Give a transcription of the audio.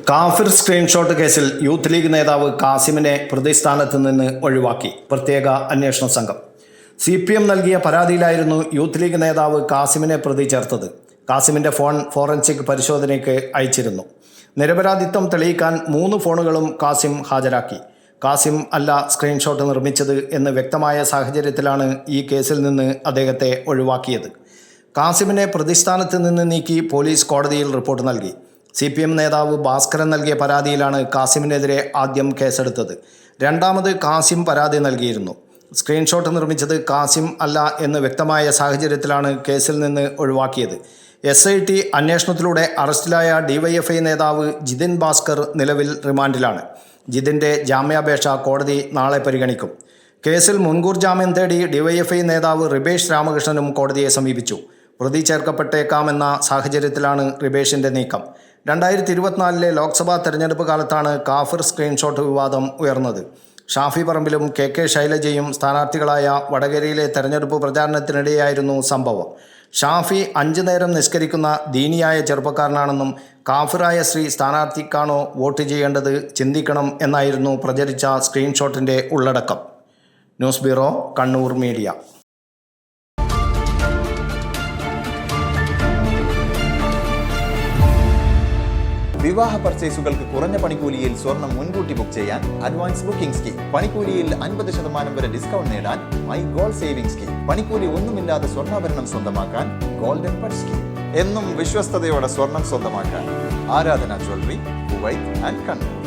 കാഫിർ സ്ക്രീൻഷോട്ട് കേസിൽ youth league നേതാവ് കാസിമിനെ പ്രതിസ്ഥാനത്ത് നിന്ന് ഒഴിവാക്കി പ്രത്യേക അന്വേഷണ സംഘം. CPM നൽകിയ പരാതിയിലായിരുന്നു യൂത്ത് ലീഗ് നേതാവ് കാസിമിനെ പ്രതി ചേർത്തത്. കാസിമിൻ്റെ ഫോൺ ഫോറൻസിക് പരിശോധനയ്ക്ക് അയച്ചിരുന്നു. നിരപരാധിത്വം തെളിയിക്കാൻ 3 ഫോണുകളും കാസിം ഹാജരാക്കി. കാസിം അല്ല സ്ക്രീൻഷോട്ട് നിർമ്മിച്ചത് എന്ന് വ്യക്തമായ സാഹചര്യത്തിലാണ് ഈ കേസിൽ നിന്ന് അദ്ദേഹത്തെ ഒഴിവാക്കിയത്. കാസിമിനെ പ്രതിസ്ഥാനത്ത് നിന്ന് നീക്കി പോലീസ് കോടതിയിൽ റിപ്പോർട്ട് നൽകി. CPM നേതാവ് ഭാസ്കരൻ നൽകിയ പരാതിയിലാണ് കാസിമിനെതിരെ ആദ്യം കേസെടുത്തത്. രണ്ടാമത് കാസിം പരാതി നൽകിയിരുന്നു. സ്ക്രീൻഷോട്ട് നിർമ്മിച്ചത് കാസിം അല്ല എന്ന് വ്യക്തമായ സാഹചര്യത്തിലാണ് കേസിൽ നിന്ന് ഒഴിവാക്കിയത്. SIT അന്വേഷണത്തിലൂടെ അറസ്റ്റിലായ DYFI നേതാവ് ജിതിൻ ഭാസ്കർ നിലവിൽ റിമാൻഡിലാണ്. ജിതിൻ്റെ ജാമ്യാപേക്ഷ കോടതി നാളെ പരിഗണിക്കും. കേസിൽ മുൻകൂർ ജാമ്യം തേടി DYFI നേതാവ് റിബേഷ് രാമകൃഷ്ണനും കോടതിയെ സമീപിച്ചു. പ്രതി ചേർക്കപ്പെട്ടേക്കാമെന്ന സാഹചര്യത്തിലാണ് റിബേഷിൻ്റെ നീക്കം. 2024 ലോക്സഭാ തെരഞ്ഞെടുപ്പ് കാലത്താണ് കാഫിർ സ്ക്രീൻഷോട്ട് വിവാദം ഉയർന്നത്. ഷാഫി പറമ്പിലും KK ശൈലജയും സ്ഥാനാർത്ഥികളായ വടകരയിലെ തെരഞ്ഞെടുപ്പ് പ്രചാരണത്തിനിടെയായിരുന്നു സംഭവം. ഷാഫി 5 നേരം നിസ്കരിക്കുന്ന ദീനിയായ ചെറുപ്പക്കാരനാണെന്നും കാഫിറായ സ്ത്രീ സ്ഥാനാർത്ഥിക്കാണോ വോട്ട് ചെയ്യേണ്ടത് ചിന്തിക്കണം എന്നായിരുന്നു പ്രചരിച്ച സ്ക്രീൻഷോട്ടിൻ്റെ ഉള്ളടക്കം. News bureau, Kannur media. വിവാഹ പർച്ചേസുകൾക്ക് കുറഞ്ഞ പണിക്കൂലിയിൽ സ്വർണം മുൻകൂട്ടി ബുക്ക് ചെയ്യാൻ അഡ്വാൻസ് ബുക്കിംഗ് സ്കീം. പണിക്കൂലിയിൽ 50% വരെ ഡിസ്കൗണ്ട് നേടാൻ മൈ ഗോൾഡ് സേവിംഗ് സ്കീം. പണിക്കൂലി ഒന്നുമില്ലാതെ സ്വർണ്ണാഭരണം സ്വന്തമാക്കാൻ ഗോൾഡൻ പട്ട് സ്കീം. എന്നും വിശ്വസ്തയോടെ സ്വർണം സ്വന്തമാക്കാൻ ആരാധന ജ്വല്ലറി, കുവൈറ്റ് ആൻഡ് കണ്ണൂർ.